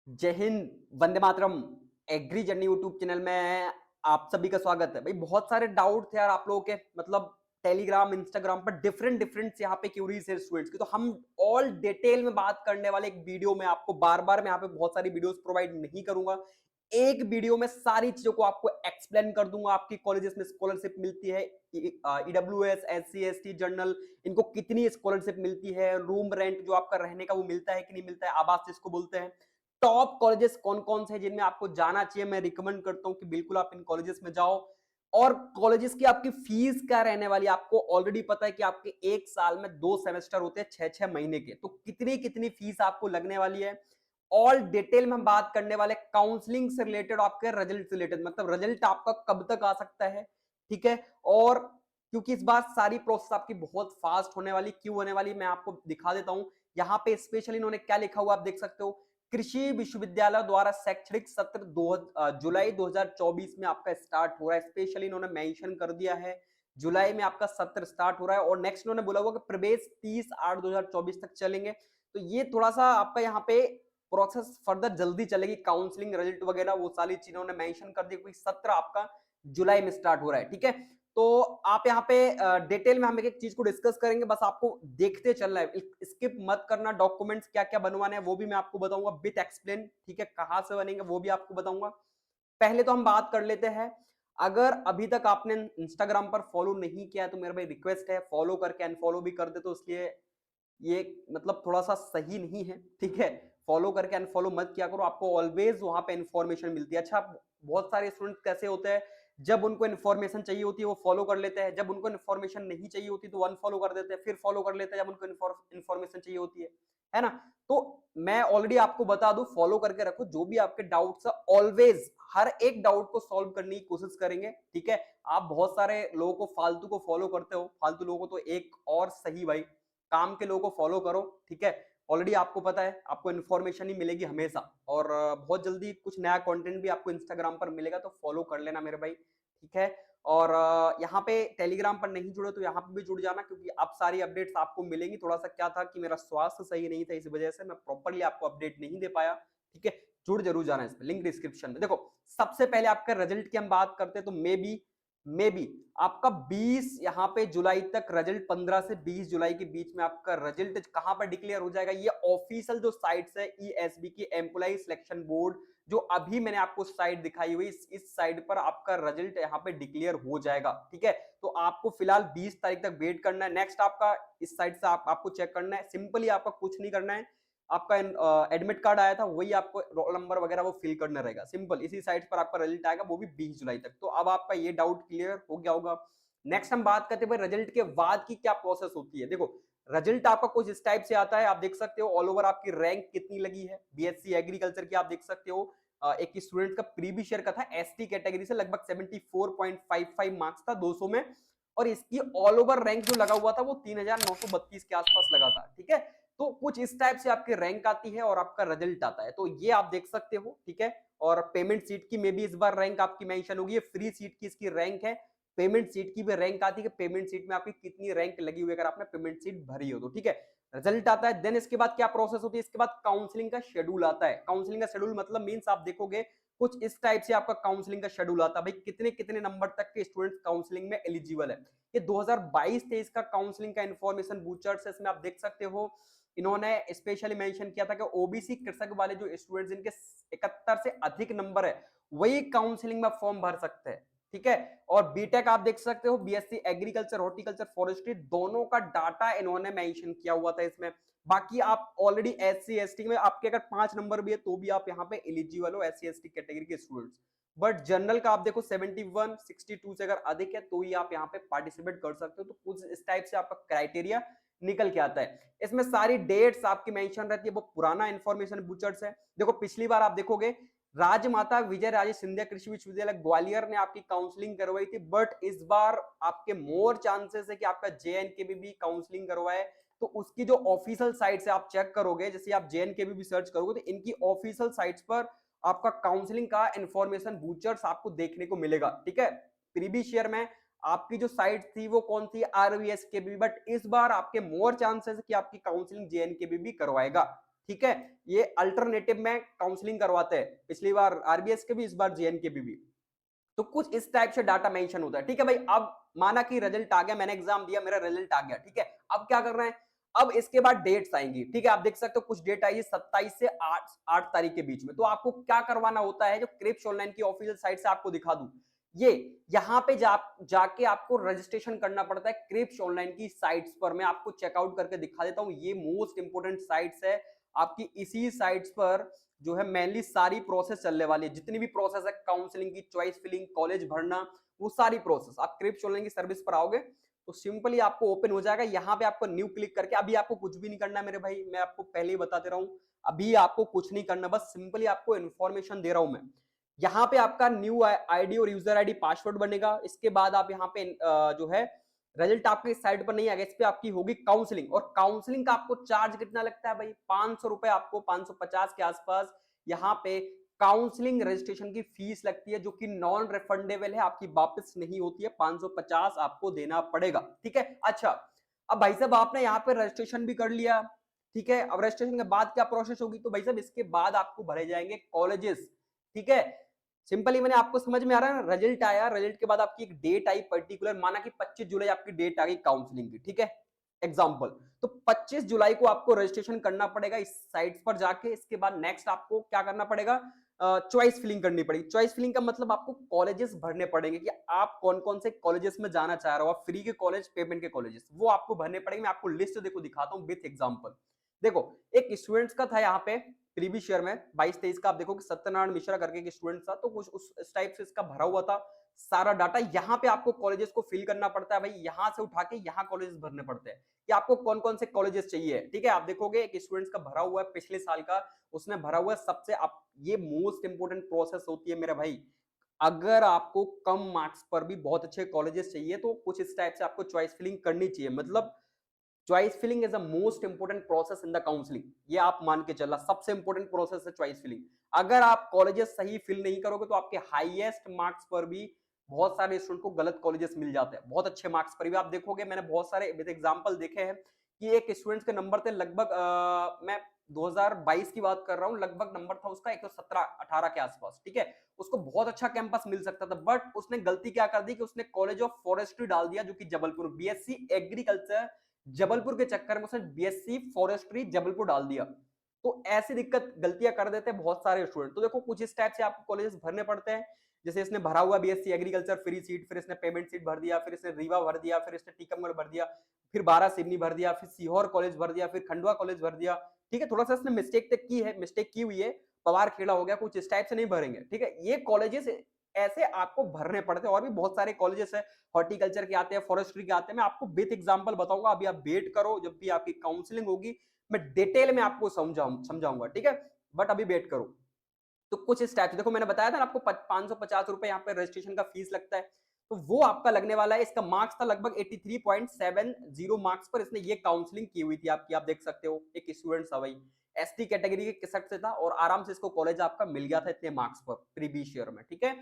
जय Hind, Vande Mataram. Agree journey YouTube channel में आप सभी का स्वागत है। भाई बहुत सारे डाउट थे यार आप लोगों के, मतलब टेलीग्राम इंस्टाग्राम पर डिफरेंट डिफरेंट यहाँ पे क्यूरीज है स्टूडेंट्स की, तो हम ऑल डिटेल में बात करने वाले एक वीडियो में आपको बार बार मैं यहाँ पे बहुत सारी वीडियोस प्रोवाइड नहीं करूंगा। एक वीडियो में सारी चीजों को आपको एक्सप्लेन कर दूंगा। आपकी कॉलेजेस में स्कॉलरशिप मिलती है, ईडब्ल्यूएस, एससी एसटी जनरल, इनको कितनी स्कॉलरशिप मिलती है, रूम रेंट जो आपका रहने का वो मिलता है कि नहीं मिलता है, आवास जिसको बोलते हैं, टॉप कॉलेजेस कौन कौन से हैं जिनमें आपको जाना चाहिए। मैं रिकमेंड करता हूं कि बिल्कुल आप इन कॉलेजेस में जाओ। और कॉलेजेस की आपकी फीस क्या रहने वाली है, आपको ऑलरेडी पता है कि आपके एक साल में 2 सेमेस्टर होते हैं 6-6 महीने के, तो कितनी कितनी फीस आपको लगने वाली है ऑल डिटेल में हम बात करने वाले। काउंसलिंग से रिलेटेड, आपके रिजल्ट से रिलेटेड, मतलब रिजल्ट आपका कब तक आ सकता है, ठीक है। और क्योंकि इस बार सारी प्रोसेस आपकी बहुत फास्ट होने वाली, क्यों होने वाली मैं आपको दिखा देता हूं। यहाँ पे स्पेशली इन्होंने क्या लिखा हुआ आप देख सकते हो, कृषि विश्वविद्यालय द्वारा शैक्षणिक सत्र जुलाई 2024 में आपका स्टार्ट हो रहा है। स्पेशली इन्होंने मेंशन कर दिया है जुलाई में आपका सत्र स्टार्ट हो रहा है, और नेक्स्ट इन्होंने बोला हुआ कि प्रवेश 30/8/2024 तक चलेंगे। तो ये थोड़ा सा आपका यहाँ पे प्रोसेस फर्दर जल्दी चलेगी, काउंसलिंग रिजल्ट वगैरह वो सारी चीजों ने मेंशन कर दी, क्योंकि सत्र आपका जुलाई में स्टार्ट हो रहा है, ठीक है। तो आप यहाँ पे डिटेल में हम एक चीज को डिस्कस करेंगे, बस आपको देखते चलना है, स्किप मत करना। डॉक्यूमेंट्स क्या क्या बनवाने हैं वो भी मैं आपको बताऊंगा विद एक्सप्लेन, ठीक है, कहां से बनेंगे वो भी आपको बताऊंगा। पहले तो हम बात कर लेते हैं, अगर अभी तक आपने इंस्टाग्राम पर फॉलो नहीं किया है तो मेरा भाई रिक्वेस्ट है फॉलो करके अनफॉलो भी कर दे, तो इसलिए ये मतलब थोड़ा सा सही नहीं है, ठीक है। फॉलो करके अनफॉलो मत किया करो, आपको ऑलवेज वहां पे इन्फॉर्मेशन मिलती है। अच्छा, बहुत सारे स्टूडेंट कैसे होते हैं, जब उनको इन्फॉर्मेशन चाहिए होती है वो फॉलो कर लेते हैं, जब उनको इन्फॉर्मेशन नहीं चाहिए होती तो अनफॉलो कर देते हैं, फिर फॉलो कर लेते हैं जब उनको इन्फॉर्मेशन चाहिए होती है ना। तो मैं ऑलरेडी आपको बता दूं, फॉलो करके रखो, जो भी आपके डाउट्स है ऑलवेज हर एक डाउट को सॉल्व करने की कोशिश करेंगे, ठीक है। आप बहुत सारे लोगों को फालतू को फॉलो करते हो, फालतू लोगों को तो एक और सही भाई, काम के लोगों को फॉलो करो, ठीक है। ऑलरेडी आपको पता है आपको इन्फॉर्मेशन ही मिलेगी हमेशा, और बहुत जल्दी कुछ नया कंटेंट भी आपको इंस्टाग्राम पर मिलेगा, तो फॉलो कर लेना मेरे भाई, ठीक है। और यहाँ पे टेलीग्राम पर नहीं जुड़े तो यहाँ पे भी जुड़ जाना, क्योंकि अब सारी अपडेट्स आपको मिलेंगी। थोड़ा सा क्या था कि मेरा स्वास्थ्य सही नहीं था, इस वजह से मैं प्रॉपरली आपको अपडेट नहीं दे पाया, ठीक है। जुड़ जरूर जाना इस पे, लिंक डिस्क्रिप्शन में। देखो, सबसे पहले आपका रिजल्ट की हम बात करते हैं, तो मे बी आपका 20 यहाँ पे जुलाई तक रिजल्ट, 15 से 20 जुलाई के बीच में आपका रिजल्ट कहां पर डिक्लेयर हो जाएगा, ये ऑफिशियल जो साइट्स है ईएसबी की, एम्प्लॉय सिलेक्शन बोर्ड, जो अभी मैंने आपको साइट दिखाई हुई, इस साइट पर आपका रिजल्ट यहाँ पे डिक्लेयर हो जाएगा, ठीक है। तो आपको फिलहाल 20 तारीख तक वेट करना है। नेक्स्ट आपका इस साइट से आपको चेक करना है, सिंपली आपका कुछ नहीं करना है, आपका एडमिट कार्ड आया था वही आपको रोल नंबर वगैरह वो फिल करना रहेगा, सिंपल। इसी साइट पर आपका रिजल्ट आएगा, वो भी 20 जुलाई तक। तो अब आपका ये डाउट क्लियर हो गया होगा। नेक्स्ट हम बात करते हैं रिजल्ट के बाद की क्या प्रोसेस होती है। देखो, रिजल्ट आपका कुछ इस टाइप से आता है, आप देख सकते हो ऑल ओवर आपकी रैंक कितनी लगी है। बीएससी एग्रीकल्चर की आप देख सकते हो, एक स्टूडेंट का प्रीवियस ईयर का था एसटी कैटेगरी से, लगभग 74.55 मार्क्स था 200 में, और इसकी ऑल ओवर रैंक जो लगा हुआ था वो 3932 के आसपास लगा था, ठीक है। तो कुछ इस टाइप से आपकी रैंक आती है और आपका रिजल्ट आता है, तो ये आप देख सकते हो, ठीक है। और पेमेंट सीट की में भी इस बार रैंक आपकी मेंशन होगी, फ्री सीट की इसकी रैंक है, पेमेंट सीट की भी रैंक आती है कि पेमेंट सीट में आपकी कितनी रैंक लगी हुई है अगर आपने पेमेंट सीट भरी हो तो, ठीक है। रिजल्ट आता है, देन इसके बाद क्या प्रोसेस होती है, इसके बाद काउंसलिंग का शेड्यूल आता है। काउंसलिंग का शेड्यूल मतलब मींस आप देखोगे कुछ इस टाइप से आपका काउंसलिंग का शेड्यूल आता है, भाई कितने कितने नंबर तक के स्टूडेंट्स काउंसलिंग में एलिजिबल है। ये 2022-23 का काउंसलिंग का इंफॉर्मेशन बूचर्स है, इसमें आप देख सकते हो इन्होंने स्पेशली मेंशन किया था कि ओबीसी कृषक वाले जो स्टूडेंट्स जिनके 71 से अधिक नंबर है वही काउंसलिंग में फॉर्म भर सकते हैं, ठीक है। और बीटेक आप देख सकते हो, बीएससी एग्रीकल्चर, हॉर्टिकल्चर, फॉरेस्ट्री, दोनों का डाटा इन्होंने मेंशन किया हुआ था इसमें। बाकी आप ऑलरेडी एससी एसटी में आपके अगर 5 नंबर भी है तो भी आप यहाँ पे एलिजिबल हो, एससी एसटी कैटेगरी के स्टूडेंट्स। बट जनरल का आप देखो 71 62 से अगर अधिक है तो ही आप यहाँ पे पार्टिसिपेट कर सकते हो, तो कुछ इस टाइप से आपका क्राइटेरिया निकल के आता है। इसमें सारी डेट्स आपकी मेंशन रहती है, वो पुराना इंफॉर्मेशन बुचर्स है। देखो, पिछली बार आप देखोगे राजमाता विजय राजे सिंधिया कृषि विश्वविद्यालय ग्वालियर ने आपकी काउंसलिंग करवाई थी, बट इस बार आपके मोर चांसेस है कि आपका जेएनके भी काउंसलिंग करवाए। तो उसकी जो ऑफिशियल साइट है आप चेक करोगे, जैसे आप जेएनके भी सर्च करोगे तो इनकी ऑफिशियल साइट्स पर आपका काउंसलिंग का इंफॉर्मेशन बूचर्स आपको देखने को मिलेगा, ठीक है। प्रीवियस ईयर में आपकी जो साइट थी वो कौन थी, आरवीएस के भी, बट इस बार आपके मोर चांसेस कि आपकी काउंसलिंग जेएनके भी करवाएगा, ठीक है, ये अल्टरनेटिव में काउंसलिंग करवाते हैं, पिछली बार आरबीएस के भी, इस बार जेएन के भी। तो कुछ इस टाइप से डाटा मेंशन होता है, ठीक है भाई। अब माना कि रिजल्ट आ गया, मैंने एग्जाम दिया, मेरा रिजल्ट आ गया, ठीक है। अब क्या कर रहे हैं, अब इसके बाद डेट्स आएंगी, ठीक है। आप देख सकते हो कुछ डेट आई है 27 से 8 तारीख के बीच में। तो आपको क्या करवाना होता है, जो क्रिप्स ऑनलाइन की ऑफिशियल साइट से आपको दिखा दूं, ये यहां पे जाके आपको रजिस्ट्रेशन करना पड़ता है क्रिप्स ऑनलाइन की साइट्स पर। मैं आपको चेकआउट करके दिखा देता हूं, ये मोस्ट इंपोर्टेंट साइट्स है आपकी। इसी साइट्स पर जो है मेनली सारी प्रोसेस चलने वाली है, जितनी भी प्रोसेस है काउंसलिंग की, चॉइस फिलिंग, कॉलेज भरना, वो सारी प्रोसेस आप क्रिप्स ऑनलाइन की सर्विस पर आओगे तो सिंपली आपको ओपन हो जाएगा। यहाँ पे आपको न्यू क्लिक करके, अभी आपको कुछ भी नहीं करना है मेरे भाई, मैं आपको पहले ही बता दे रहा हूँ, अभी आपको कुछ नहीं करना, बस सिंपली आपको इन्फॉर्मेशन दे रहा हूं मैं। यहाँ पे आपका न्यू आईडी और यूजर आईडी पासवर्ड बनेगा। इसके बाद आप यहाँ पे जो है रिजल्ट आपके इस साइड पर नहीं आएगा, इस पे आपकी होगी काउंसलिंग। और काउंसलिंग का आपको चार्ज कितना लगता है भाई, 500 रुपए, आपको 550 के आसपास यहाँ पे काउंसलिंग रजिस्ट्रेशन की फीस लगती है, जो कि नॉन रिफंडेबल है, आपकी वापस नहीं होती है, 550 आपको देना पड़ेगा, ठीक है। अच्छा, अब भाई साहब आपने यहाँ पे रजिस्ट्रेशन भी कर लिया, ठीक है। अब रजिस्ट्रेशन के बाद क्या प्रोसेस होगी, तो भाई साहब इसके बाद आपको भरे जाएंगे कॉलेजेस, ठीक है। सिंपली मैंने आपको समझ में आ रहा है, रिजल्ट आया, रिजल्ट के बाद आपकी एक डेट आई पर्टिकुलर, माना कि 25 जुलाई आपकी डेट आ गई काउंसलिंग की, ठीक है, एग्जाम्पल। तो 25 जुलाई को आपको रजिस्ट्रेशन करना पड़ेगा इस साइट पर जाके। इसके बाद नेक्स्ट आपको क्या करना पड़ेगा, चॉइस फिलिंग करनी पड़ेगी। चॉइस फिलिंग का मतलब आपको कॉलेजेस भरने पड़ेंगे कि आप कौन कौन से कॉलेजेस में जाना चाह रहे हो, आप फ्री के कॉलेज, पेमेंट के कॉलेजेस, वो आपको भरने पड़ेंगे। मैं आपको लिस्ट देखो दिखाता हूँ विथ एग्जाम्पल। देखो एक स्टूडेंट्स का था यहाँ पे प्रीवियस ईयर में 22-23 का, आप देखो कि सत्यनारायण मिश्रा करके एक स्टूडेंट था, तो कुछ उस टाइप से इसका भरा हुआ था सारा डाटा। यहाँ पे आपको कॉलेजेस को फिल करना पड़ता है भाई, यहाँ से उठा के यहाँ कॉलेजेस भरने पड़ते हैं कि आपको कौन कौन से कॉलेजेस चाहिए, ठीक है। आप देखोगे एक स्टूडेंट्स का भरा हुआ है पिछले साल का, उसने भरा हुआ है सबसे आप, ये मोस्ट इंपोर्टेंट प्रोसेस होती है मेरे भाई। अगर आपको कम मार्क्स पर भी बहुत अच्छे कॉलेजेस चाहिए तो कुछ इस टाइप से आपको चॉइस फिलिंग करनी चाहिए। मतलब choice filling is the most important process in the counselling, ये आप मान के चलना, सबसे इंपोर्टेंट प्रोसेस है चॉइस फिलिंग। अगर आप कॉलेजेस सही फिल नहीं करोगे तो आपके हाईएस्ट मार्क्स पर भी बहुत सारे स्टूडेंट को गलत कॉलेजेस मिल जाते हैं, बहुत अच्छे मार्क्स पर भी। आप देखोगे मैंने बहुत सारे विद एग्जांपल देखे हैं कि एक स्टूडेंट्स के नंबर थे लगभग मैं 2022 की बात कर रहा हूं, लगभग नंबर था उसका 117-18 के आसपास, ठीक है। उसको बहुत अच्छा कैंपस मिल सकता था, बट उसने गलती क्या कर दी कि उसने कॉलेज ऑफ फॉरेस्ट्री डाल दिया, जो कि जबलपुर, बीएससी एग्रीकल्चर जबलपुर के चक्कर में उसने बीएससी फॉरेस्ट्री जबलपुर डाल दिया। तो ऐसी दिक्कत गलतियां कर देते हैं बहुत सारे स्टूडेंट। तो देखो कुछ इस टाइप से आपको कॉलेजेस भरने पड़ते हैं, जैसे इसने भरा हुआ बीएससी एग्रीकल्चर फ्री सीट, फिर इसने पेमेंट सीट भर दिया, फिर इसने रीवा भर दिया, फिर इसने टीकमगढ़ भर दिया, फिर बारह सिवनी भर दिया, फिर सीहोर कॉलेज भर दिया, फिर खंडवा कॉलेज भर दिया, ठीक है। थोड़ा सा इसने मिस्टेक तक की है, मिस्टेक की हुई है, पवार खेड़ा हो गया, कुछ इस टाइप से नहीं भरेंगे, ठीक है। ये कॉलेजेस ऐसे आपको भरने पड़ते हैं, और भी बहुत सारे कॉलेजेस है, हॉर्टिकल्चर के आते हैं, फॉरेस्ट्री के आते हैं, मैं आपको विथ एग्जांपल बताऊंगा। अभी आप वेट करो, जब भी आपकी काउंसलिंग होगी मैं डिटेल में आपको समझाऊंगा, ठीक है। बट अभी वेट करो। तो कुछ इस टाइप से देखो, मैंने बताया था ना आपको 550 रुपए यहाँ पे रजिस्ट्रेशन का फीस लगता है, तो वो आपका लगने वाला है। इसका मार्क्स था लगभग 83.70 मार्क्स पर इसने ये काउंसलिंग की हुई थी आपकी, आप देख सकते हो। एक स्टूडेंट था भाई, एसटी कैटेगरी के किसट से था, और आराम से इसको कॉलेज आपका मिल गया था इतने मार्क्स पर प्रीवियस ईयर में, ठीक है।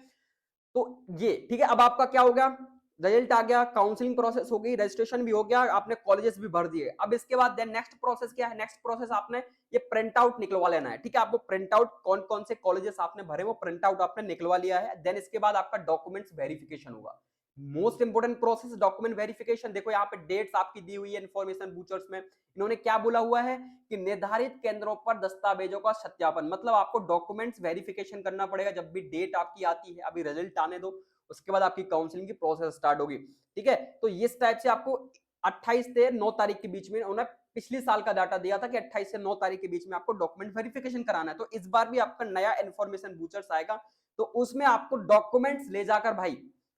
तो ये ठीक है। अब आपका क्या हो गया, रिजल्ट आ गया, काउंसलिंग प्रोसेस हो गई, रजिस्ट्रेशन भी हो गया, आपने कॉलेजेस भी भर दिए। अब इसके बाद देन नेक्स्ट प्रोसेस क्या है, नेक्स्ट प्रोसेस आपने ये प्रिंट आउट निकलवा लेना है, ठीक है। आपको प्रिंट आउट कौन कौन से कॉलेजेस आपने भरे वो प्रिंट आउट आपने निकलवा लिया है। देन इसके बाद आपका डॉक्यूमेंट्स वेरिफिकेशन होगा, most important process document verification. देखो यहाँ पे डेट्स आपकी दी हुई है इन्फॉर्मेशन बूचर्स में, इन्होंने क्या बोला हुआ है कि निर्धारित केंद्रों पर दस्तावेजों का सत्यापन, मतलब आपको डॉक्यूमेंट्स वेरिफिकेशन करना पड़ेगा जब भी डेट आपकी आती है। अभी रिजल्ट आने दो, उसके बाद आपकी काउंसलिंग की प्रोसेस स्टार्ट होगी, ठीक है। तो इस टाइप से आपको 28 से 9 तारीख के बीच में, उन्होंने पिछले साल का डाटा दिया था कि 28 से 9 तारीख के बीच में आपको डॉक्यूमेंट वेरिफिकेशन कराना है। तो इस बार भी आपका नया इन्फॉर्मेशन बूचर्स आएगा, तो उसमें आपको डॉक्यूमेंट्स ले जाकर भाई,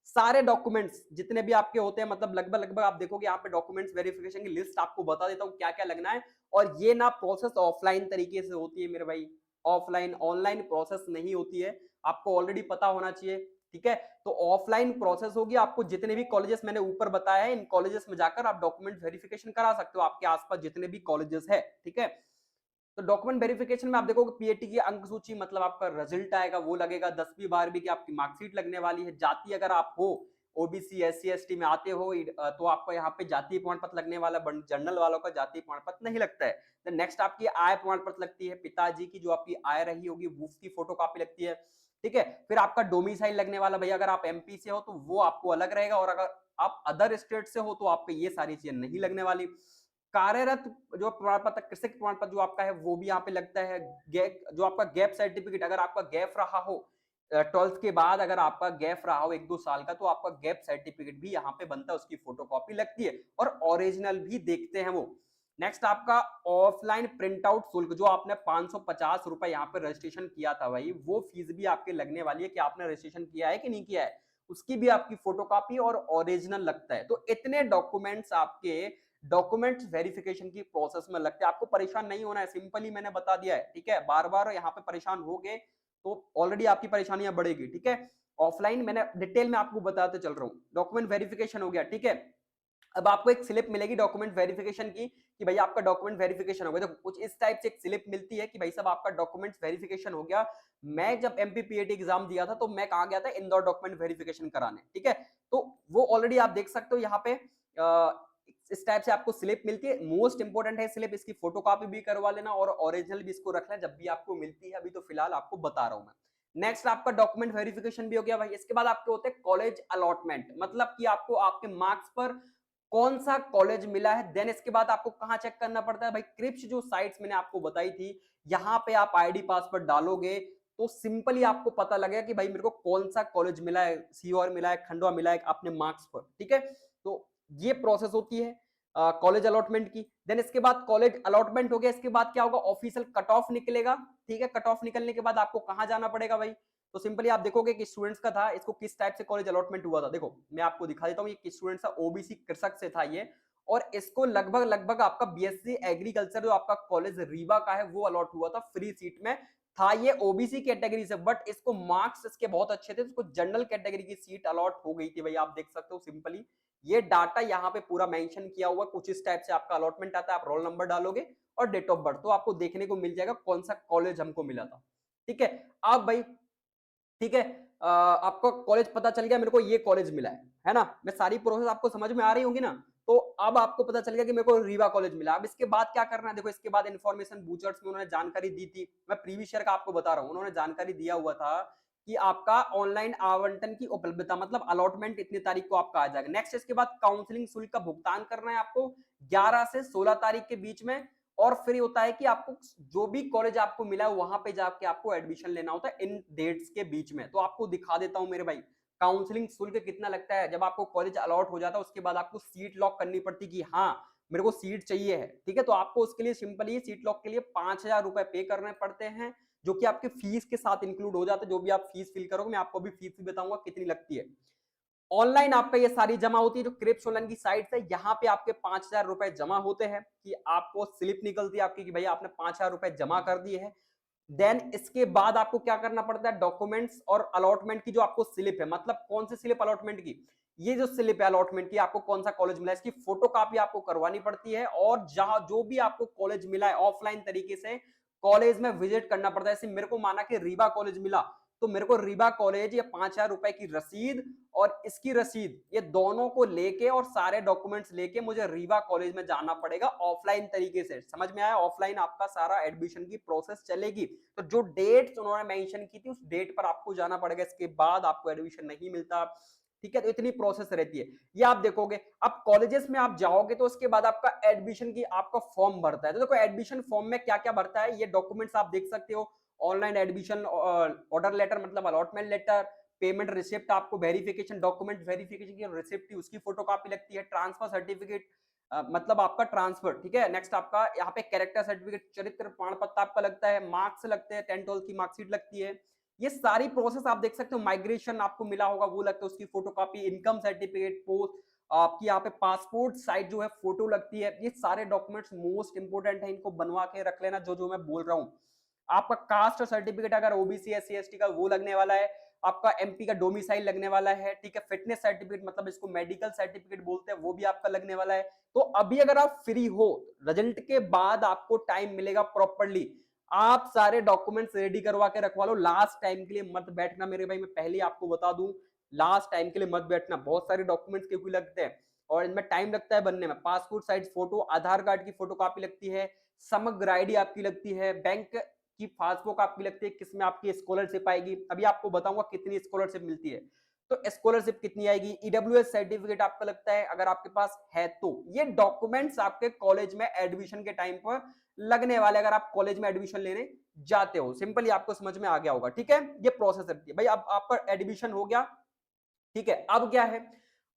सारे डॉक्यूमेंट्स जितने भी आपके होते हैं, मतलब लगभग लगभग आप देखोगे यहाँ पे डॉक्यूमेंट्स वेरिफिकेशन की लिस्ट आपको बता देता हूँ क्या क्या लगना है। और ये ना प्रोसेस ऑफलाइन तरीके से होती है मेरे भाई, ऑफलाइन ऑनलाइन प्रोसेस नहीं होती है, आपको ऑलरेडी पता होना चाहिए, ठीक है। तो ऑफलाइन प्रोसेस होगी, आपको जितने भी कॉलेजेस मैंने ऊपर बताया है इन कॉलेजेस में जाकर आप डॉक्यूमेंट वेरिफिकेशन करा सकते हो, आपके आसपास जितने भी कॉलेजेस है, ठीक है। तो डॉक्यूमेंट वेरिफिकेशन में आप देखोगे पीएटी की अंक सूची, मतलब आपका रिजल्ट आएगा वो लगेगा, 10वीं 12वीं की आपकी मार्कशीट लगने वाली है, जाति अगर आप हो ओबीसी एससी एसटी में आते हो तो आपको यहाँ पे जातीय प्रमाण पत्र लगने वाला, जनरल वालों का जातीय प्रमाण पत्र नहीं लगता है। नेक्स्ट आपकी आय प्रमाण पत्र लगती है, पिताजी की जो आपकी आय रही होगी उसकी फोटो कॉपी लगती है, ठीक है। फिर आपका डोमिसाइल लगने वाला, भैया अगर आप एमपी से हो तो वो आपको अलग रहेगा, और अगर आप अदर स्टेट से हो तो आपको ये सारी चीजें नहीं लगने वाली। कार्यरत जो प्रमाण पत्र, कृषि प्रमाण पत्र जो आपका है वो भी यहाँ पे लगता है। जो आपका गैप सर्टिफिकेट, अगर आपका गैप रहा हो 12th के बाद, अगर आपका गैप रहा हो 1-2 साल का, तो आपका गैप सर्टिफिकेट भी यहाँ पे बनता है, उसकी फोटोकॉपी लगती है और ओरिजिनल भी देखते हैं वो। नेक्स्ट आपका ऑफलाइन प्रिंट आउट शुल्क, जो आपने 550 रुपए यहाँ पे रजिस्ट्रेशन किया था भाई, वो फीस भी आपके लगने वाली है कि आपने रजिस्ट्रेशन किया है कि नहीं किया है, उसकी भी आपकी फोटोकॉपी और ओरिजिनल लगता है। तो इतने डॉक्यूमेंट्स आपके डॉक्यूमेंट्स वेरिफिकेशन की प्रोसेस में लगते हैं। आपको परेशान नहीं होना है, सिंपली मैंने बता दिया है, ठीक है। बार बार यहाँ पे परेशान हो गए तो ऑलरेडी आपकी परेशानियां बढ़ेगी, ठीक है। ऑफलाइन मैंने डिटेल में आपको बताते चल रहा हूँ। डॉक्यूमेंट वेरिफिकेशन हो गया, ठीक है। अब आपको एक स्लिप मिलेगी डॉक्यूमेंट वेरिफिकेशन की कि भाई आपका डॉक्यूमेंट वेरिफिकेशन हो गया। देखो कुछ इस टाइप से एक स्लिप मिलती है कि भाई साहब आपका डॉक्यूमेंट वेरिफिकेशन हो गया। मैं जब एमपीपीएटी एग्जाम दिया था तो मैं कहाँ गया था, इंदौर डॉक्यूमेंट वेरिफिकेशन कराने, ठीक है। तो वो ऑलरेडी आप देख सकते हो यहाँ पे इस टाइप से आपको स्लिप मिलती है। मोस्ट इंपोर्टेंट है स्लिप, इसकी फोटोकॉपी भी करवा लेना और ओरिजिनल भी इसको रख लेना जब भी आपको मिलती है। अभी तो फिलहाल आपको बता रहा हूं मैं। नेक्स्ट आपका डॉक्यूमेंट वेरिफिकेशन भी हो गया भाई। इसके बाद आपके होते हैं कॉलेज अलॉटमेंट, मतलब कि आपको आपके मार्क्स पर कौन सा कॉलेज मिला है। देन इसके बाद आपको कहां चेक करना पड़ता है भाई, क्रिप्स जो साइट्स मैंने आपको बताई थी, यहां पे आप आईडी पासवर्ड डालोगे तो सिंपली आपको पता लगेगा कि भाई मेरे को कौन सा कॉलेज मिला है, सीओआर मिला है, खंडवा मिला है अपने मार्क्स पर, ठीक है। तो ये प्रोसेस होती है कॉलेज अलॉटमेंट की। देन इसके बाद कॉलेज अलॉटमेंट हो गया, इसके बाद क्या होगा, ऑफिशियल कट ऑफ निकलेगा, ठीक है। कट ऑफ निकलने के बाद आपको कहां जाना पड़ेगा भाई, तो सिंपली आप देखोगे कि स्टूडेंट्स का था, इसको किस टाइप से कॉलेज अलॉटमेंट हुआ था। देखो मैं आपको दिखा देता हूं, ये स्टूडेंट्स था ओबीसी कृषक से था ये, और इसको लगभग लगभग आपका बीएससी एग्रीकल्चर जो आपका कॉलेज रीवा का है वो अलॉट हुआ था फ्री सीट में। था ये ओबीसी कैटेगरी से, बट इसको मार्क्स इसके बहुत अच्छे थे, इसको जनरल कैटेगरी की सीट अलॉट हो गई थी भाई। आप देख सकते हो सिंपली ये डाटा यहाँ पे पूरा मेंशन किया हुआ, कुछ इस टाइप से आपका अलॉटमेंट आता है। आप रोल नंबर डालोगे और डेट ऑफ बर्थ, तो आपको देखने को मिल जाएगा कौन सा कॉलेज हमको मिला था, ठीक है। अब भाई ठीक है, आपको कॉलेज पता चल गया, मेरे को ये कॉलेज मिला है ना। मैं सारी प्रोसेस आपको समझ में आ रही होंगी ना। तो अब आपको पता चल गया कि मेरे को रीवा कॉलेज मिला। अब इसके बाद क्या करना है, देखो इसके बाद इन्फॉर्मेशन बूचर्स में उन्होंने जानकारी दी थी, मैं प्रीवियस ईयर का आपको बता रहा हूँ, उन्होंने जानकारी दिया हुआ था कि आपका ऑनलाइन आवंटन की उपलब्धता, मतलब अलॉटमेंट इतनी तारीख को आपका आ जाएगा। नेक्स्ट इसके बाद काउंसलिंग शुल्क का भुगतान करना है आपको 11 से 16 तारीख के बीच में। और फिर होता है कि आपको जो भी कॉलेज आपको मिला है वहां पे जाके आपको एडमिशन लेना होता है इन डेट्स के बीच में। तो आपको दिखा देता हूं मेरे भाई, काउंसलिंग शुल्क कितना लगता है। जब आपको कॉलेज अलॉट हो जाता है उसके बाद आपको सीट लॉक करनी पड़ती कि हाँ मेरे को सीट चाहिए है, ठीक है। तो आपको उसके लिए सिंपली सीट लॉक के लिए 5,000 रुपए पे करने पड़ते हैं, जो कि आपके फीस के साथ इंक्लूड हो जाता है। जो भी आप फीस फिल करोगे, मैं आपको अभी फीस भी बताऊंगा कितनी लगती है। ऑनलाइन आपका ये सारी जमा होती है, जो क्रिप्स ऑनलाइन की साइट है, यहाँ पे आपके 5,000 रुपए जमा होते हैं, कि आपको स्लिप निकलती है आपकी कि भैया आपने 5,000 रुपए जमा कर दिए हैं। देन इसके बाद आपको क्या करना पड़ता है, डॉक्यूमेंट्स और अलॉटमेंट की जो आपको स्लिप है, मतलब कौन सी स्लिप अलॉटमेंट की, ये जो स्लिप है अलॉटमेंट की, आपको कौन सा कॉलेज मिला है इसकी फोटो कॉपी आपको करवानी पड़ती है। और जहां जो भी आपको कॉलेज मिला है ऑफलाइन तरीके से कॉलेज में विजिट करना पड़ता है। जैसे मेरे को माना कि रीवा कॉलेज मिला, तो मेरे को रीवा कॉलेज या 5,000 रुपए की रसीद और इसकी रसीद, ये दोनों को लेके और सारे डॉक्यूमेंट्स लेके मुझे रीवा कॉलेज में जाना पड़ेगा ऑफलाइन तरीके से। समझ में आया, ऑफलाइन आपका सारा एडमिशन की प्रोसेस चलेगी। तो जो डेट्स उन्होंने मेंशन की थी उस डेट पर आपको जाना पड़ेगा, इसके बाद आपको एडमिशन नहीं मिलता, ठीक है। तो इतनी प्रोसेस रहती है, ये आप देखोगे। अब कॉलेजेस में आप जाओगे तो उसके बाद आपका एडमिशन की आपका फॉर्म भरता है। तो देखो एडमिशन फॉर्म में क्या क्या भरता है, ये डॉक्यूमेंट्स आप देख सकते हो। ऑनलाइन एडमिशन ऑर्डर लेटर, मतलब अलॉटमेंट लेटर, पेमेंट रिसिप्ट, आपको वेरिफिकेशन डॉक्यूमेंट वेरिफिकेशन की रिसिप्ट थी उसकी फोटोकॉपी लगती है, ट्रांसफर सर्टिफिकेट मतलब आपका ट्रांसफर, ठीक है। नेक्स्ट आपका यहाँ पे कैरेक्टर सर्टिफिकेट, चरित्र प्रमाण पत्र आपका लगता है, मार्क्स लगते हैं, 10th 12th की मार्कशीट लगती है। ये सारी प्रोसेस आप देख सकते हो। माइग्रेशन आपको मिला होगा वो लगता है, उसकी फोटोकॉपी, इनकम सर्टिफिकेट, पोस्ट आपकी यहाँ पे पासपोर्ट साइज जो है फोटो लगती है। ये सारे डॉक्यूमेंट्स मोस्ट इंपोर्टेंट है, इनको बनवा के रख लेना जो जो मैं बोल रहा हूँ। आपका कास्ट सर्टिफिकेट अगर ओबीसी एससी एसटी का वो लगने वाला है, आपका एमपी का डोमिसाइल लगने वाला है, ठीक है। फिटनेस सर्टिफिकेट मतलब इसको मेडिकल सर्टिफिकेट बोलते हैं, वो भी आपका लगने वाला है। तो अभी अगर आप फ्री हो, रिजल्ट के बाद आपको टाइम मिलेगा प्रॉपरली, आप सारे डॉक्यूमेंट्स रेडी करवा के रखवा लो। लास्ट टाइम के लिए मत बैठना मेरे भाई, मैं पहले आपको बता दूं, लास्ट टाइम के लिए मत बैठना, बहुत सारे डॉक्यूमेंट्स क्योंकि लगते हैं और इनमें टाइम लगता है बनने में। पासपोर्ट साइज फोटो, आधार कार्ड की फोटो कॉपी लगती है, समग्र आईडी आपकी लगती है, बैंक की पासबुक आपकी लगती है, किसमें आपकी स्कॉलरशिप आएगी। अभी आपको बताऊंगा कितनी स्कॉलरशिप मिलती है। तो स्कॉलरशिप कितनी आएगी, ईडब्ल्यूएस सर्टिफिकेट आपका लगता है अगर आपके पास है तो। ये डॉक्यूमेंट्स आपके कॉलेज में एडमिशन के टाइम पर लगने वाले, अगर आप कॉलेज में एडमिशन लेने जाते हो। सिंपली आपको समझ में आ गया होगा, ठीक है। ये प्रोसेस रहती है भाई। अब आपका एडमिशन हो गया, ठीक है। अब क्या है,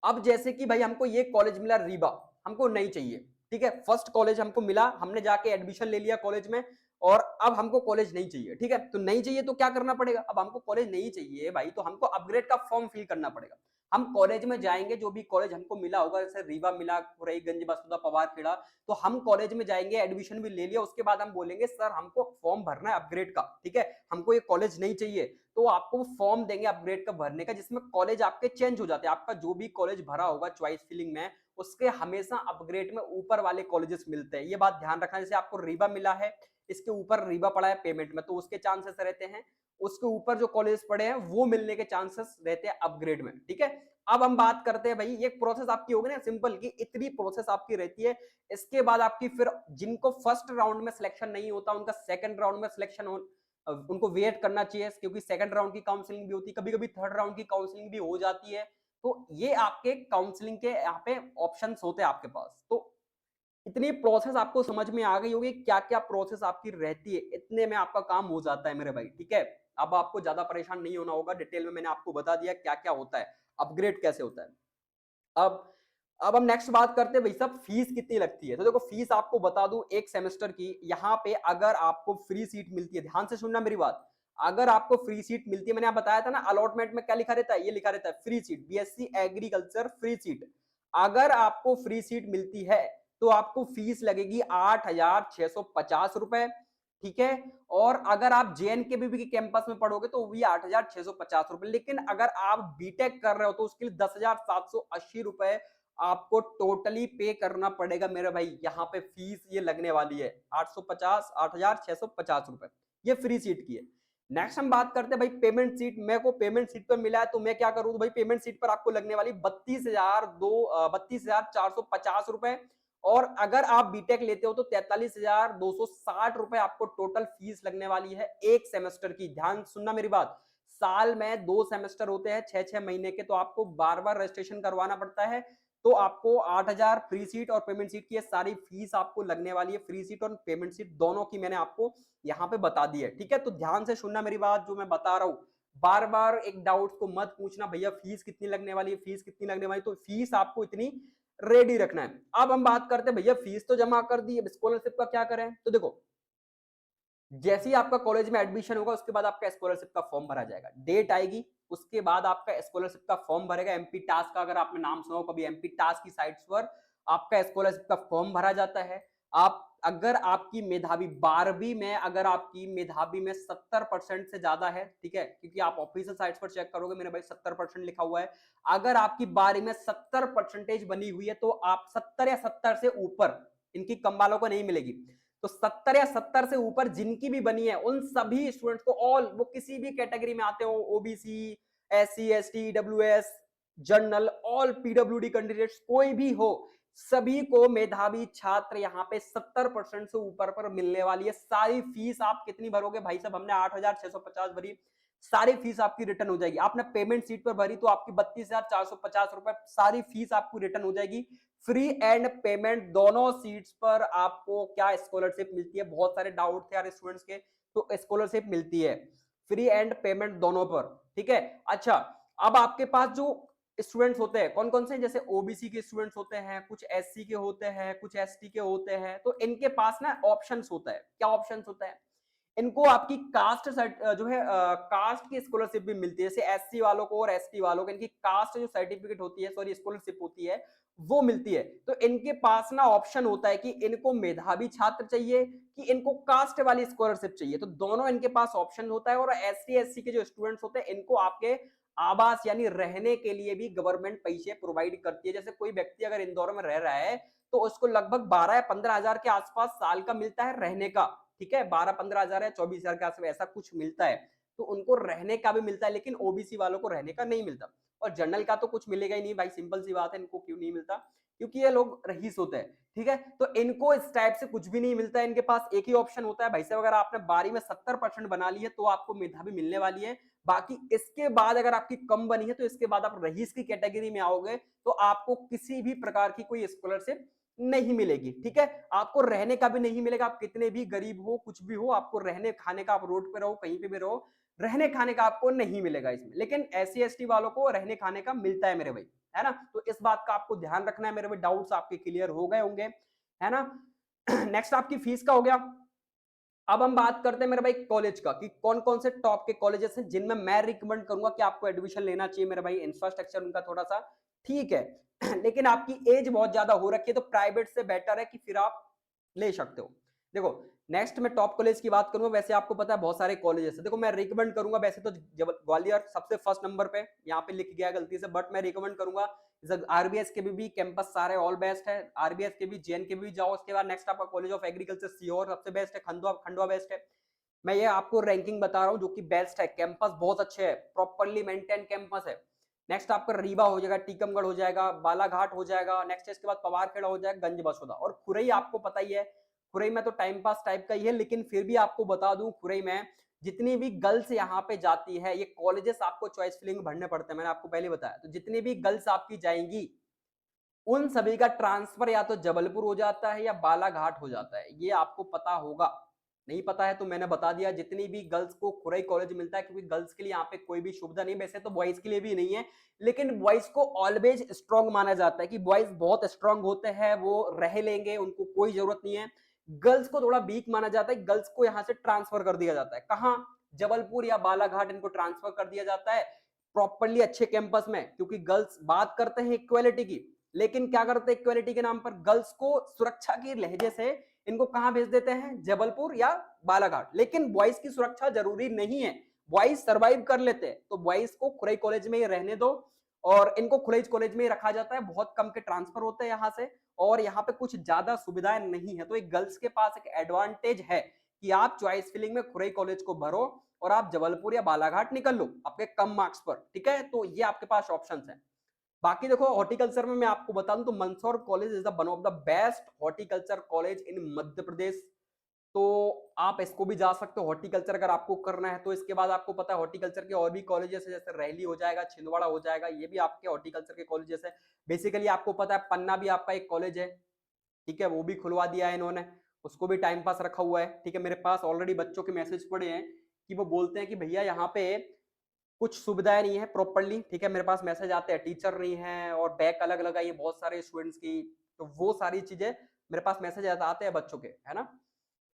अब जैसे कि भाई हमको ये कॉलेज मिला रीवा, हमको नहीं चाहिए, ठीक है। फर्स्ट कॉलेज हमको मिला, हमने जाके एडमिशन ले लिया कॉलेज में, और अब हमको कॉलेज नहीं चाहिए, ठीक है। तो नहीं चाहिए तो क्या करना पड़ेगा, अब हमको कॉलेज नहीं चाहिए भाई, तो हमको अपग्रेड का फॉर्म फिल करना पड़ेगा। हम कॉलेज में जाएंगे, जो भी कॉलेज हमको मिला होगा, जैसे रीवा मिला, खुरईगंज, बसुदा, पवार खेड़ा, तो हम कॉलेज में जाएंगे, एडमिशन भी ले लिया, उसके बाद हम बोलेंगे सर हमको फॉर्म भरना है अपग्रेड का, ठीक है, हमको ये कॉलेज नहीं चाहिए। तो आपको फॉर्म देंगे अपग्रेड का भरने का, जिसमें कॉलेज आपके चेंज हो जाते हैं। आपका जो भी कॉलेज भरा होगा चॉइस फिलिंग में, उसके हमेशा अपग्रेड में ऊपर वाले कॉलेजेस मिलते हैं। ये बात ध्यान रखना। जैसे आपको रीवा मिला है, इसके ऊपर रीवा पड़ा है पेमेंट में, तो उसके चांसेस रहते हैं, उसके ऊपर जो कॉलेज पड़े हैं वो मिलने के चांसेस रहते हैं अपग्रेड में, ठीक है। अब हम बात करते हैं भाई, ये प्रोसेस आपकी होगी ना सिंपल की, इतनी प्रोसेस आपकी रहती है। इसके बाद आपकी फिर जिनको फर्स्ट राउंड में सिलेक्शन नहीं होता, उनका सेकंड राउंड में सिलेक्शन हो, उनको वेट करना चाहिए, क्योंकि सेकंड राउंड की काउंसलिंग भी होती है, कभी कभी थर्ड राउंड की काउंसलिंग भी हो जाती है। तो ये आपके काउंसलिंग के यहाँ पे ऑप्शंस होते हैं आपके पास। तो इतनी प्रोसेस आपको समझ में आ गई होगी, क्या क्या प्रोसेस आपकी रहती है, इतने में आपका काम हो जाता है मेरे भाई, ठीक है। अब आपको ज्यादा परेशान नहीं होना होगा, डिटेल में मैंने आपको बता दिया क्या क्या होता है, अपग्रेड कैसे होता है। अब अब हम नेक्स्ट बात करते हैं भाई साहब, फीस कितनी लगती है। तो देखो फीस आपको बता दूं एक सेमेस्टर की, यहाँ पे अगर आपको फ्री सीट मिलती है, ध्यान से सुनना मेरी बात, अगर आपको फ्री सीट मिलती है, मैंने आप बताया था ना अलॉटमेंट में क्या लिखा रहता है, ये लिखा रहता है free seat, BSc agriculture free seat. अगर आपको फ्री सीट मिलती है तो आपको फीस लगेगी 8,650 रुपए, ठीक है। और अगर आप जेएनकेबीबी के कैंपस में पढ़ोगे तो भी 8,650 रुपए। लेकिन अगर आप बीटेक कर रहे हो तो उसके लिए 10,780 रुपए आपको टोटली पे करना पड़ेगा मेरे भाई। यहाँ पे फीस ये लगने वाली है 8,650 रुपए, ये फ्री सीट की है। नेक्स्ट हम बात करते हैं भाई पेमेंट सीट। मेरे को पेमेंट सीट पर मिला है तो मैं क्या करूं, तो भाई पेमेंट सीट पर आपको लगने वाली 32,450 रुपए। और अगर आप बीटेक लेते हो तो 43,260 रुपए आपको टोटल फीस लगने वाली है एक सेमेस्टर की। ध्यान सुनना मेरी बात, साल में 2 सेमेस्टर होते हैं 6-6 महीने के, तो आपको बार बार रजिस्ट्रेशन करवाना पड़ता है। तो आपको 8,000 फ्री सीट और पेमेंट सीट की सारी फीस आपको लगने वाली है। फ्री सीट और पेमेंट सीट दोनों की मैंने आपको यहाँ पे बता दी है, ठीक है। तो ध्यान से सुनना मेरी बात, जो मैं बता रहा हूँ, बार बार एक डाउट को मत पूछना भैया फीस कितनी लगने वाली है, फीस कितनी लगने वाली, तो फीस आपको इतनी रेडी रखना है। अब हम बात करते हैं भैया फीस तो जमा कर दी, अब स्कॉलरशिप का क्या करें। तो देखो जैसे ही आपका कॉलेज में एडमिशन होगा उसके बाद आपका स्कॉलरशिप का फॉर्म भरा जाएगा, डेट आएगी, उसके बाद आपका स्कॉलरशिप का फॉर्म भरेगा। एमपी टास्क का अगर आपने नाम सुना हो कभी, एमपी टास्क की साइट्स पर आपका स्कॉलरशिप का फॉर्म भरा जाता है। आप अगर आपकी मेधावी 12वीं में, अगर आपकी मेधावी में 70% से ज्यादा है, ठीक है, क्योंकि आप ऑफिशियल साइट्स पर चेक करोगे मेरे भाई 70% लिखा हुआ है। अगर आपकी 12वीं में 70% बनी हुई है तो आप 70 या 70 से ऊपर, इनकी कम वालों को नहीं मिलेगी, तो 70 या 70 से ऊपर जिनकी भी बनी है उन सभी स्टूडेंट्स को, ऑल, वो किसी भी कैटेगरी में आते हो, OBC, SC, ST, EWS, general, all PWD candidates, कोई भी हो, सभी को मेधावी छात्र यहाँ पे 70% से ऊपर पर मिलने वाली है। सारी फीस आप कितनी भरोगे भाई साहब, हमने 8,650 भरी, सारी फीस आपकी रिटर्न हो जाएगी। आपने पेमेंट सीट पर भरी तो आपकी 32,450 रुपए सारी फीस आपको रिटर्न हो जाएगी। फ्री एंड पेमेंट दोनों सीट्स पर आपको क्या स्कॉलरशिप मिलती है, बहुत सारे डाउट थे यार स्टूडेंट्स के, तो स्कॉलरशिप मिलती है फ्री एंड पेमेंट दोनों पर, ठीक है। अच्छा, अब आपके पास जो स्टूडेंट्स होते हैं कौन कौन से, जैसे ओबीसी के स्टूडेंट्स होते हैं, कुछ एससी के होते हैं, कुछ एसटी के होते हैं, तो इनके पास ना ऑप्शंस होता है। क्या ऑप्शंस होता है, इनको आपकी कास्ट जो है कास्ट की स्कॉलरशिप भी मिलती है। जैसे एससी वालों को और एसटी वालों को इनकी कास्ट जो सर्टिफिकेट होती है, सॉरी स्कॉलरशिप होती है, वो मिलती है। तो इनके पास ना ऑप्शन होता है कि इनको मेधावी छात्र चाहिए कि इनको कास्ट वाली स्कॉलरशिप चाहिए, तो दोनों इनके पास ऑप्शन होता है। और एसटी एससी के जो स्टूडेंट्स होते हैं इनको आपके आवास यानी रहने के लिए भी गवर्नमेंट पैसे प्रोवाइड करती है। जैसे कोई व्यक्ति अगर इंदौर में रह रहा है तो उसको लगभग 12 या 15 हजार के आसपास साल का मिलता है रहने का, ठीक है, 12-15 हजार या 24 हजार के आसपास ऐसा कुछ मिलता है, तो उनको रहने का भी मिलता है, लेकिन ओबीसी वालों को रहने का नहीं मिलता। और जनरल का तो कुछ मिलेगा ही नहीं भाई, सिंपल सी बात है। इनको क्यों नहीं मिलता? क्योंकि ये लोग रईस होते हैं, ठीक है। तो इनको इस टाइप से कुछ भी नहीं मिलता है। इनके पास एक ही ऑप्शन होता है भाई साहब, अगर आपने 12वीं में 70% बना ली है तो आपको मेधावी मिलने वाली है। बाकी इसके बाद अगर आपकी कम बनी है तो इसके बाद आप रईस की कैटेगरी में आओगे तो आपको किसी भी प्रकार की कोई स्कॉलरशिप नहीं मिलेगी, ठीक है। आपको रहने का भी नहीं मिलेगा, आप कितने भी गरीब हो, कुछ भी हो, आपको रहने खाने का, आप रोड पे रहो, कहीं पे भी रहो, रहने खाने का आपको नहीं मिलेगा इसमें। लेकिन एससी एसटी वालों को रहने खाने का मिलता है मेरे भाई, है ना। तो इस बात का आपको ध्यान रखना है मेरे भाई। डाउट्स आपके क्लियर हो गए होंगे, है ना। नेक्स्ट आपकी फीस का हो गया। अब हम बात करते हैं मेरे भाई कॉलेज का, कि कौन कौन से टॉप के कॉलेजेस हैं जिनमें मैं रिकमेंड करूंगा कि आपको एडमिशन लेना चाहिए मेरे भाई। इंफ्रास्ट्रक्चर उनका थोड़ा सा ठीक है, लेकिन आपकी एज बहुत ज्यादा हो रखी है तो प्राइवेट से बेटर है कि फिर आप ले सकते हो। देखो, नेक्स्ट मैं टॉप कॉलेज की बात करूंगा। वैसे आपको पता है बहुत सारे कॉलेजेस है, देखो मैं रिकमेंड करूंगा वैसे तो ग्वालियर सबसे फर्स्ट नंबर पे, यहाँ पे लिख गया गलती से, बट मैं रिकमेंड करूंगा आरबीएस के भी कैंपस सारे ऑल बेस्ट है। आरबीएस के भी, जेएन के भी जाओ। उसके बाद नेक्स्ट आपका कॉलेज ऑफ एग्रीकल्चर सीहोर सबसे बेस्ट है, खंडवा खंडवा बेस्ट है। मैं ये आपको रैंकिंग बता रहा हूँ जो कि बेस्ट है, कैंपस बहुत अच्छे है, प्रॉपर्ली मेंटेन कैंपस है। नेक्स्ट आपका रीवा हो जाएगा, टीकमगढ़ हो जाएगा, बालाघाट हो जाएगा, नेक्स्ट इसके बाद पवारखेड़ा हो जाएगा, गंज बसोदा, और खुरई आपको पता ही है। खुरई में तो टाइम पास टाइप का ही है, लेकिन फिर भी आपको बता दूं, खुरई में जितनी भी गर्ल्स यहाँ पे जाती है, ये कॉलेजेस आपको चॉइस फिलिंग भरने पड़ते हैं, मैंने आपको पहले बताया। तो जितनी भी गर्ल्स आपकी जाएंगी उन सभी का ट्रांसफर या तो जबलपुर हो जाता है या बालाघाट हो जाता है, ये आपको पता होगा। नहीं पता है तो मैंने बता दिया। जितनी भी गर्ल्स को खुरई कॉलेज मिलता है, क्योंकि गर्ल्स के लिए यहाँ पे कोई भी सुविधा नहीं, वैसे तो बॉयज के लिए भी नहीं है, लेकिन बॉयज को ऑलवेज स्ट्रांग माना जाता है कि बॉयज बहुत स्ट्रांग होते हैं, वो रह लेंगे, उनको कोई जरूरत नहीं है। गर्ल्स को थोड़ा वीक माना जाता है, गर्ल्स को यहाँ से ट्रांसफर कर दिया जाता है। कहाँ? जबलपुर या बालाघाट इनको ट्रांसफर कर दिया जाता है, प्रॉपरली अच्छे कैंपस में। क्योंकि गर्ल्स बात करते हैं इक्वालिटी की, लेकिन क्या करते हैं इक्वालिटी के नाम पर, गर्ल्स को सुरक्षा की लहजे से इनको कहां भेज देते हैं? जबलपुर या बालाघाट। लेकिन बॉयज की सुरक्षा जरूरी नहीं है, बॉयज सरवाइव कर लेते हैं। तो बॉयज को खुरई कॉलेज में ही रहने दो, और इनको खुरई कॉलेज में ही रखा जाता है। बहुत कम के ट्रांसफर होते हैं यहाँ से, और यहाँ पे कुछ ज्यादा सुविधाएं नहीं है। तो एक गर्ल्स के पास एक एडवांटेज है कि आप चॉइस फिलिंग में खुरई कॉलेज को भरो और आप जबलपुर या बालाघाट निकल लो आपके कम मार्क्स पर, ठीक है। तो ये आपके पास ऑप्शंस हैं। बाकी देखो, हॉर्टिकल्चर में मैं आपको बता दूं तो Mandsaur college is the one of the best horticulture college in Madhya Pradesh. तो आप इसको भी जा सकते हो हॉर्टिकल्चर अगर आपको करना है तो। इसके बाद आपको पता है हॉर्टिकल्चर के और भी कॉलेजेस है, जैसे रैली हो जाएगा, छिंदवाड़ा हो जाएगा, ये भी आपके हॉर्टिकल्चर के कॉलेजेस है। बेसिकली आपको पता है पन्ना भी आपका एक कॉलेज है, ठीक है, वो भी खुलवा दिया है इन्होंने, उसको भी टाइम पास रखा हुआ है, ठीक है। मेरे पास ऑलरेडी बच्चों के मैसेज पड़े हैं कि वो बोलते हैं कि भैया यहाँ पे कुछ सुविधाएं नहीं है प्रॉपरली, ठीक है। मेरे पास मैसेज आते हैं टीचर नहीं है और बैक अलग लगाइए बहुत सारे स्टूडेंट्स की, तो वो सारी चीजें मेरे पास मैसेज आते हैं बच्चों के, है ना।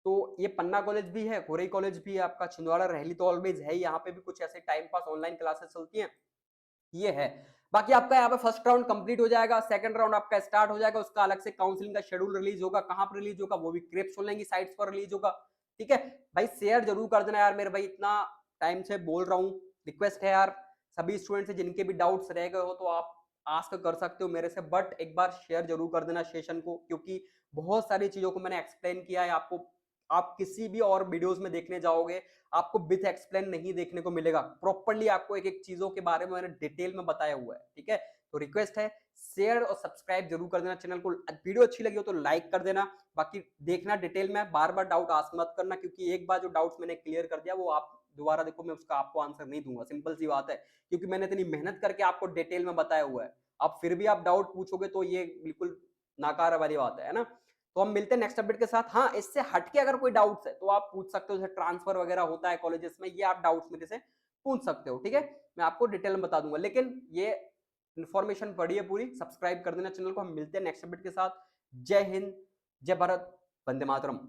तो ये पन्ना कॉलेज भी है, खुरई कॉलेज भी है आपका, छिंदवाड़ा रहली तो ऑलवेज है, यहाँ पे भी कुछ ऐसे टाइम पास ऑनलाइन क्लासेस चलती हैं, ये है। बाकी आपका यहाँ पे फर्स्ट राउंड कंप्लीट हो जाएगा, सेकंड राउंड आपका स्टार्ट हो जाएगा, उसका अलग से काउंसलिंग का शेड्यूल रिलीज होगा, कहाँ पर रिलीज होगा वो भी क्रेप्स ऑनलाइन साइट्स पर रिलीज होगा, ठीक है। भाई शेयर जरूर कर देना यार मेरे भाई, इतना टाइम से बोल रहा हूँ, रिक्वेस्ट है यार। सभी स्टूडेंट से जिनके भी डाउट्स रह गए हो तो आप आस्क कर सकते हो मेरे से, बट एक बार शेयर जरूर कर देना सेशन को, क्योंकि बहुत सारी चीजों को मैंने एक्सप्लेन किया है आपको। आप किसी भी और वीडियोस में देखने जाओगे आपको विथ एक्सप्लेन नहीं देखने को मिलेगा, प्रॉपरली आपको एक एक चीजों के बारे में मैंने डिटेल में बताया हुआ है, ठीक है। तो रिक्वेस्ट है शेयर और सब्सक्राइब जरूर कर देना चैनल को। वीडियो अच्छी लगी हो तो लाइक कर देना, बाकी देखना डिटेल में, बार बार डाउट आस्क मत करना, क्योंकि एक बार जो डाउट्स मैंने क्लियर कर दिया वो आप दोबारा देखो, मैं उसका आपको आंसर नहीं दूंगा, सिंपल सी बात है। क्योंकि मैंने इतनी मेहनत करके आपको डिटेल में बताया हुआ है, अब फिर भी आप डाउट पूछोगे तो ये बिल्कुल नाकार वाली बात है ना। तो हम मिलते हैं नेक्स्ट अपडेट के साथ। हाँ, इससे हटके अगर कोई डाउट्स है तो आप पूछ सकते हो, जैसे ट्रांसफर वगैरह होता है कॉलेजेस में, ये आप डाउट्स मेरे से पूछ सकते हो, ठीक है। मैं आपको डिटेल में बता दूंगा, लेकिन ये इन्फॉर्मेशन पढ़िए पूरी, सब्सक्राइब कर देना चैनल को। हम मिलते हैं नेक्स्ट अपडेट के साथ। जय हिंद, जय भारत, वंदे मातरम।